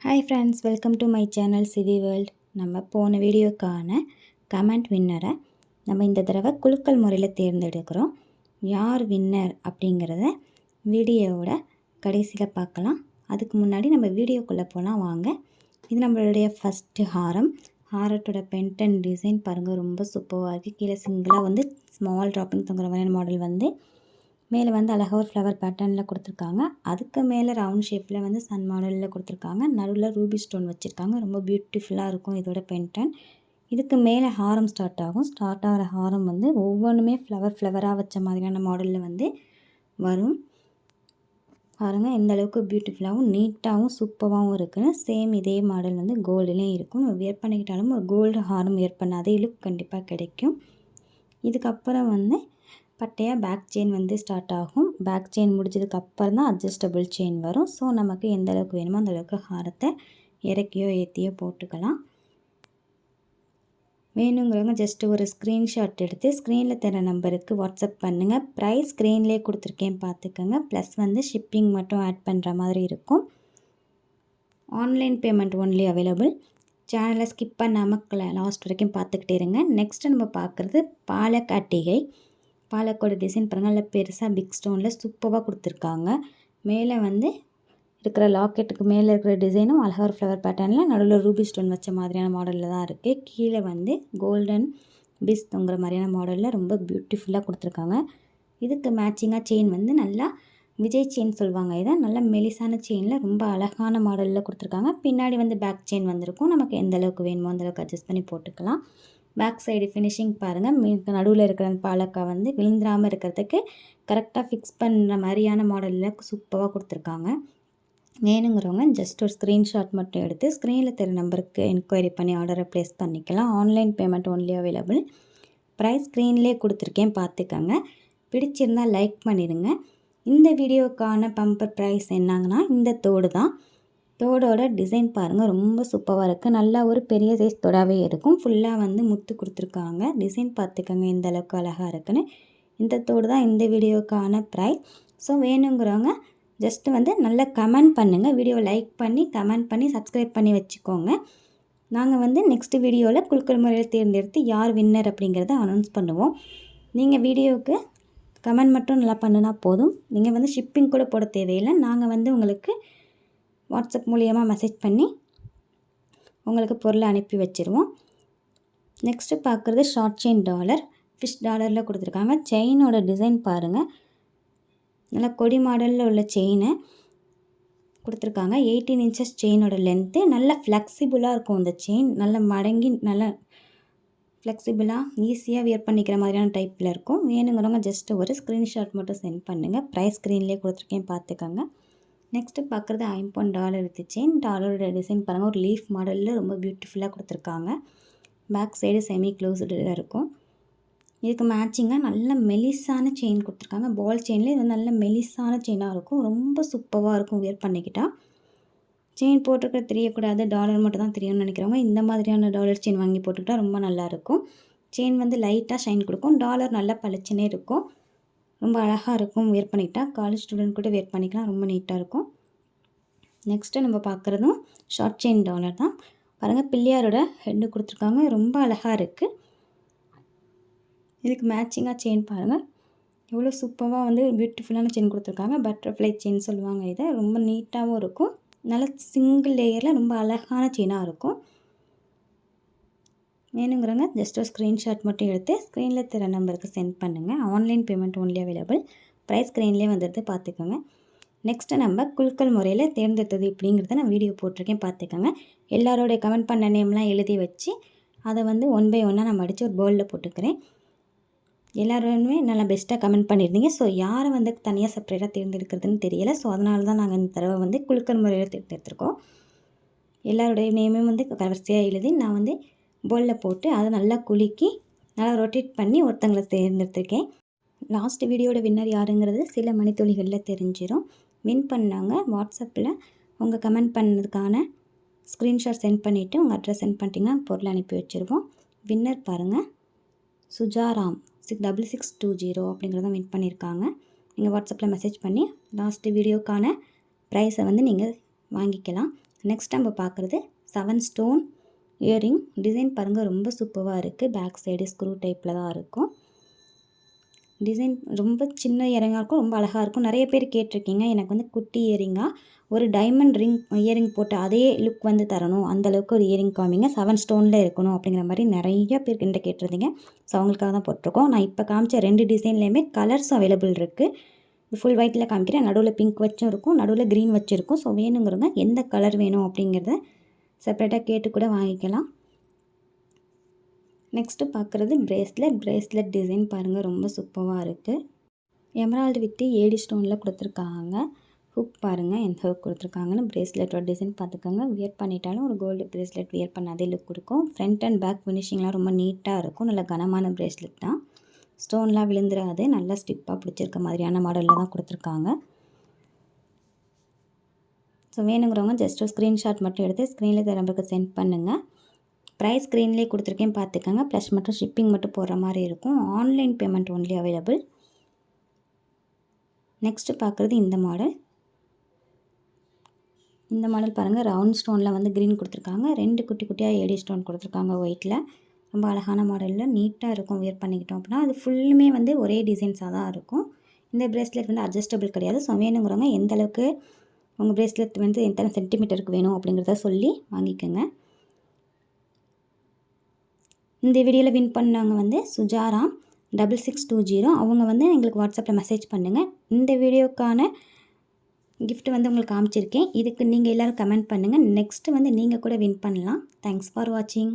Hi friends, welcome to my channel CV world. நம்ம போன வீடியோக்கான கமெண்ட் வின்னரை நம்ம இந்த தடவை குலுக்கல் முறையில் தேர்ந்தெடுக்கிறோம். யார் வின்னர் அப்படிங்கிறத வீடியோவோட கடைசியில் பார்க்கலாம். அதுக்கு முன்னாடி நம்ம வீடியோக்குள்ளே போகலாம் வாங்க. இது நம்மளுடைய ஃபஸ்ட்டு ஹாரத்தோட பென்டன் டிசைன் பாருங்கள், ரொம்ப சூப்பராக இருக்குது. கீழே சிங்கிளாக ஸ்மால் ட்ராப்பிங் தொங்குற மாதிரியான மாடல் மேலே அழகாக ஒரு ஃப்ளவர் பேட்டர்னில் கொடுத்துருக்காங்க. அதுக்கு மேலே ரவுண்ட் ஷேப்பில் சன் மாடலில் கொடுத்துருக்காங்க. நடுவில் ரூபி ஸ்டோன் வச்சுருக்காங்க. ரொம்ப பியூட்டிஃபுல்லாக இருக்கும் இதோட பென்டன். இதுக்கு மேலே ஹாரம் ஸ்டார்ட் ஆகிற ஹாரம் ஒவ்வொன்றுமே ஃப்ளவராக வச்ச மாதிரியான மாடலில் வரும். பாருங்கள் எந்த அளவுக்கு பியூட்டிஃபுல்லாகவும் நீட்டாகவும் சூப்பராகவும் இருக்குன்னு. சேம் இதே மாடல் கோல்டுலேயும் இருக்கும். வியர் பண்ணிக்கிட்டாலும் ஒரு கோல்டு ஹாரம் வியர் பண்ண அதே லுக் கண்டிப்பாக கிடைக்கும். இதுக்கப்புறம் பட்டையாக பேக் செயின் ஸ்டார்ட் ஆகும். பேக் செயின் முடிச்சதுக்கப்புறம் தான் அட்ஜஸ்டபிள் செயின் வரும். ஸோ நமக்கு எந்த அளவுக்கு வேணுமோ அந்த அளவுக்கு ஹாரத்தை இறக்கியோ ஏற்றியோ போட்டுக்கலாம். வேணுங்கிறவங்க ஜஸ்ட்டு ஒரு ஸ்க்ரீன்ஷாட் எடுத்து ஸ்க்ரீனில் தர நம்பருக்கு வாட்ஸ்அப் பண்ணுங்கள். ப்ரைஸ் ஸ்க்ரீன்லேயே கொடுத்துருக்கேன் பார்த்துக்கோங்க. ப்ளஸ் ஷிப்பிங் மட்டும் ஆட் பண்ணுற மாதிரி இருக்கும். Online payment only available. சேனலை ஸ்கிப் பண்ணாமல் லாஸ்ட் வரைக்கும் பார்த்துக்கிட்டே இருங்க. நெக்ஸ்ட்டு நம்ம பார்க்குறது பாலக்காட்டிகை. பாலக்கோட டிசைன் பாருங்கள், நல்லா பெருசாக பிக் ஸ்டோனில் சூப்பராக கொடுத்துருக்காங்க. மேலே இருக்கிற லாக்கெட்டுக்கு மேலே இருக்கிற டிசைனும் அழகாக ஒரு ஃப்ளவர் பேட்டர்னில் நடுவில் ரூபி ஸ்டோன் வச்ச மாதிரியான மாடலில் தான் இருக்குது. கீழே கோல்டன் பீஸ் தொங்குற மாதிரியான மாடலில் ரொம்ப பியூட்டிஃபுல்லாக கொடுத்துருக்காங்க. இதுக்கு மேட்சிங்காக செயின் நல்லா விஜய் செயின் சொல்லுவாங்க. இதை நல்லா மெலிசான செயினில் ரொம்ப அழகான மாடலில் கொடுத்துருக்காங்க. பின்னாடி பேக் செயின் வந்திருக்கும். நமக்கு எந்த அளவுக்கு வேணுமோ அந்தளவுக்கு அட்ஜஸ்ட் பண்ணி போட்டுக்கலாம். பேக் சைடு ஃபினிஷிங் பாருங்கள். நடுவில் இருக்கிற பாலக்காய் விழுந்துடாமல் இருக்கிறதுக்கு கரெக்டாக ஃபிக்ஸ் பண்ணுற மாதிரியான மாடலில் சூப்பராக கொடுத்துருக்காங்க. வேணுங்கிறவங்க ஜஸ்ட் ஒரு ஸ்க்ரீன்ஷாட் மட்டும் எடுத்து ஸ்க்ரீனில் தர நம்பருக்கு என்கொயரி பண்ணி ஆர்டரை ப்ளேஸ் பண்ணிக்கலாம். Online payment only available. Price ஸ்க்ரீன்லேயே கொடுத்துருக்கேன் பார்த்துக்கோங்க. பிடிச்சிருந்தால் லைக் பண்ணிடுங்க. இந்த வீடியோக்கான பம்பர் ப்ரைஸ் என்னங்கன்னா இந்த தோடு தான். தோடோட டிசைன் பாருங்கள், ரொம்ப சூப்பராக இருக்குது. நல்லா ஒரு பெரிய சைஸ் தோடாகவே இருக்கும். ஃபுல்லாக முத்து கொடுத்துருக்காங்க. டிசைன் பார்த்துக்கோங்க எந்த அளவுக்கு அழகாக இருக்குன்னு. இந்த தோடு தான் இந்த வீடியோக்கான ப்ரைஸ். ஸோ வேணுங்கிறவங்க ஜஸ்ட்டு நல்லா கமெண்ட் பண்ணுங்கள். வீடியோவை லைக் பண்ணி கமெண்ட் பண்ணி சப்ஸ்கிரைப் பண்ணி வச்சுக்கோங்க. நாங்கள் நெக்ஸ்ட் வீடியோவில் குலுக்கல் முறையில் தேர்ந்தெடுத்து யார் வின்னர் அப்படிங்கிறத அனௌன்ஸ் பண்ணுவோம். நீங்கள் வீடியோவுக்கு கமெண்ட் மட்டும் நல்லா பண்ணுனா போதும். நீங்கள் ஷிப்பிங் கூட போட தேவையில்லை. நாங்கள் உங்களுக்கு வாட்ஸ்அப் மூலியமாக மெசேஜ் பண்ணி உங்களுக்கு பொருளை அனுப்பி வச்சுருவோம். நெக்ஸ்ட்டு பார்க்குறது ஷார்ட் செயின் டாலர். ஃபிஷ் டாலரில் கொடுத்துருக்காங்க. செயினோட டிசைன் பாருங்கள், நல்லா கொடி மாடலில் உள்ள செயினை கொடுத்துருக்காங்க. 18 inches செயினோட லென்த்து. நல்லா ஃப்ளெக்சிபிளாக இருக்கும். இந்த செயின் நல்லா மடங்கி நல்லா ஃப்ளெக்சிபிளாக ஈஸியாக வியர் பண்ணிக்கிற மாதிரியான டைப்பில் இருக்கும். வேணுங்கிறவங்க ஜஸ்ட்டு ஒரு ஸ்க்ரீன்ஷாட் மட்டும் சென்ட் பண்ணுங்கள். ப்ரைஸ் ஸ்க்ரீன்லேயே கொடுத்துருக்கேன் பார்த்துக்கோங்க. நெக்ஸ்ட்டு பார்க்குறது $50 வித் செயின். டாலரோட டிசைன் பாருங்கள், ஒரு லீஃப் மாடலில் ரொம்ப பியூட்டிஃபுல்லாக கொடுத்துருக்காங்க. பேக் சைடு செமி க்ளோஸ்டில் இருக்கும். இதுக்கு மேட்சிங்காக நல்ல மெலிசான செயின் கொடுத்துருக்காங்க. பால் செயின்லேயே இது நல்ல மெலிசான செயினாக இருக்கும். ரொம்ப சூப்பராக இருக்கும் வியர் பண்ணிக்கிட்டால். செயின் போட்டிருக்க தெரியக்கூடாது, டாலர் மட்டும் தான் தெரியும்னு நினைக்கிறவங்க இந்த மாதிரியான டாலர் செயின் வாங்கி போட்டுக்கிட்டால் ரொம்ப நல்லாயிருக்கும். செயின் லைட்டாக ஷைன் கொடுக்கும். டாலர் நல்லா பளிச்சுன்னே இருக்கும். ரொம்ப அழகாக இருக்கும் வியர் பண்ணிக்கிட்டால். காலேஜ் ஸ்டூடெண்ட் கூட வியர் பண்ணிக்கலாம். ரொம்ப நீட்டாக இருக்கும். நெக்ஸ்ட்டு நம்ம பார்க்குறதும் ஷார்ட் செயின் டாலர் தான். பாருங்கள், பிள்ளையாரோட ஹெட்டு கொடுத்துருக்காங்க. ரொம்ப அழகாக இருக்குது. இதுக்கு மேட்சிங்காக செயின் பாருங்கள், எவ்வளோ சூப்பராக பியூட்டிஃபுல்லான செயின் கொடுத்துருக்காங்க. பட்டர்ஃப்ளை செயின் சொல்லுவாங்க. இதை ரொம்ப நீட்டாகவும் இருக்கும். நல்ல சிங்கிள் லேயரில் ரொம்ப அழகான செயினாக இருக்கும். வேணுங்கிறவங்க ஜஸ்ட் ஒரு ஸ்க்ரீன்ஷாட் மட்டும் எடுத்து ஸ்க்ரீனில் தர நம்பருக்கு சென்ட் பண்ணுங்கள். Online payment only available. Price ஸ்க்ரீன்லேயே வந்துடுது பார்த்துக்கோங்க. நெக்ஸ்ட்டு நம்ம குலுக்கல் முறையில் தேர்ந்தெடுத்தது இப்படிங்கிறத நான் வீடியோ போட்டிருக்கேன் பார்த்துக்கோங்க. எல்லாரோடைய கமெண்ட் பண்ண நேம்லாம் எழுதி வச்சு அதை ஒன் பை ஒன்னாக நான் மடித்து ஒரு பவுலில் போட்டுக்கிறேன். எல்லோருமே நல்லா பெஸ்ட்டாக கமெண்ட் பண்ணியிருந்தீங்க. ஸோ யாரை தனியாக செப்பரேட்டாக தேர்ந்தெடுக்கிறதுன்னு தெரியலை. ஸோ அதனால தான் நாங்கள் இந்த தடவை குலுக்கல் முறையில் தேர்ந்தெடுத்திருக்கோம். எல்லாருடைய நேமும் வரிசையாக எழுதி நான் பவுலில் போட்டு அதை நல்லா குலுக்கி நல்லா ரொட்டேட் பண்ணி ஒருத்தங்களை தேர்ந்தெடுத்திருக்கேன். லாஸ்ட் வீடியோட வின்னர் யாருங்கிறது சில மணித்துளிகளில் தெரிஞ்சிடும். வின் பண்ணாங்க வாட்ஸ்அப்பில் உங்கள் கமெண்ட் பண்ணதுக்கான ஸ்க்ரீன்ஷாட் சென்ட் பண்ணிவிட்டு உங்கள் அட்ரஸ் சென்ட் பண்ணிட்டீங்கன்னா பொருள் அனுப்பி வச்சுருவோம். வின்னர் பாருங்கள், சுஜாராம் 6620 அப்படிங்கிறத வின் பண்ணியிருக்காங்க. நீங்கள் வாட்ஸ்அப்பில் மெசேஜ் பண்ணி லாஸ்ட்டு வீடியோக்கான ப்ரைஸை நீங்கள் வாங்கிக்கலாம். நெக்ஸ்ட் நம்ம பார்க்குறது 7 ஸ்டோன் இயரிங். டிசைன் பாருங்கள் ரொம்ப சூப்பராக இருக்குது. பேக் சைடு ஸ்க்ரூ டைப்பில் தான் இருக்கும். டிசைன் ரொம்ப சின்ன இயரிங்காக இருக்கும், ரொம்ப அழகாக இருக்கும். நிறைய பேர் கேட்டிருக்கீங்க எனக்கு வந்து குட்டி இயரிங்காக ஒரு டைமண்ட் இயரிங் போட்டு அதே லுக் வந்து தரணும், அந்தளவுக்கு ஒரு இயரிங் காமிங்க, 7 ஸ்டோனில் இருக்கணும் அப்படிங்கிற மாதிரி நிறைய பேர் என்கிட்ட கேட்டிருந்தீங்க. ஸோ அவங்களுக்காக தான் போட்டிருக்கோம். நான் இப்போ காமிச்ச 2 டிசைன்லேயுமே கலர்ஸ் அவைலபிள் இருக்குது. ஃபுல் ஒயிட்டில் காமிக்கிறேன், நடுவில் பிங்க் வச்சும் இருக்கும், நடுவில் க்ரீன் வச்சுருக்கும். ஸோ வேணுங்கிறவங்க எந்த கலர் வேணும் அப்படிங்கிறத செப்பரேட்டாக கேட்டு கூட வாங்கிக்கலாம். நெக்ஸ்ட்டு பார்க்குறது பிரேஸ்லெட் டிசைன் பாருங்கள் ரொம்ப சூப்பராக இருக்குது. எமரால்டு விட்டு ஏடி ஸ்டோனில் கொடுத்துருக்காங்க. ஹுக் பாருங்கள் எந்த ஹுக் கொடுத்துருக்காங்கன்னு. பிரேஸ்லெட்டோட டிசைன் பார்த்துக்கோங்க. வியர் பண்ணிட்டாலும் ஒரு கோல்டு பிரேஸ்லெட் வியர் பண்ண அதே லுக் கொடுக்கும். ஃப்ரண்ட் அண்ட் பேக் ஃபினிஷிங்லாம் ரொம்ப நீட்டாக இருக்கும். நல்ல கனமான பிரேஸ்லெட் தான், ஸ்டோன்லாம் விழுந்துடாது. நல்லா ஸ்டிப்பாக பிடிச்சிருக்க மாதிரியான மாடலில் தான் கொடுத்துருக்காங்க. ஸோ வேணுங்கிறவங்க ஜஸ்ட் ஒரு ஸ்க்ரீன்ஷாட் மட்டும் எடுத்து ஸ்க்ரீனில் தர நம்பருக்கு சென்ட் பண்ணுங்கள். ப்ரைஸ் ஸ்க்ரீன்லேயே கொடுத்துருக்கேன் பார்த்துக்கோங்க. ப்ளஸ் மட்டும் ஷிப்பிங் மட்டும் போடுற மாதிரி இருக்கும். Online payment only available. Next பார்க்குறது இந்த மாடல். இந்த மாடல் பாருங்கள் ரவுண்ட் ஸ்டோனில் வந்து க்ரீன் கொடுத்துருக்காங்க. 2 குட்டி குட்டியாக ஏடி ஸ்டோன் கொடுத்துருக்காங்க ஒயிட்டில். ரொம்ப அழகான மாடலில் நீட்டாக இருக்கும். வியர் பண்ணிக்கிட்டோம் அப்படின்னா அது ஃபுல்லுமே வந்து ஒரே டிசைன்ஸாக தான் இருக்கும். இந்த பிரேஸ்லெட் வந்து அட்ஜஸ்டபிள் கிடையாது. ஸோ வேணுங்கிறவங்க எந்த அளவுக்கு உங்கள் பிரேஸ்லெட் வந்து எத்தனை சென்டிமீட்டருக்கு வேணும் அப்படிங்கிறத சொல்லி வாங்கிக்கோங்க. இந்த வீடியோவில் வின் பண்ணவங்க வந்து சுஜாரா 6620. அவங்க வந்து எங்களுக்கு வாட்ஸ்அப்பில் மெசேஜ் பண்ணுங்கள். இந்த வீடியோக்கான கிஃப்ட் வந்து உங்களுக்கு காமிச்சிருக்கேன். இதுக்கு நீங்கள் எல்லோரும் கமெண்ட் பண்ணுங்கள். நெக்ஸ்ட்டு வந்து நீங்கள் கூட வின் பண்ணலாம். தேங்க்ஸ் ஃபார் வாட்சிங்.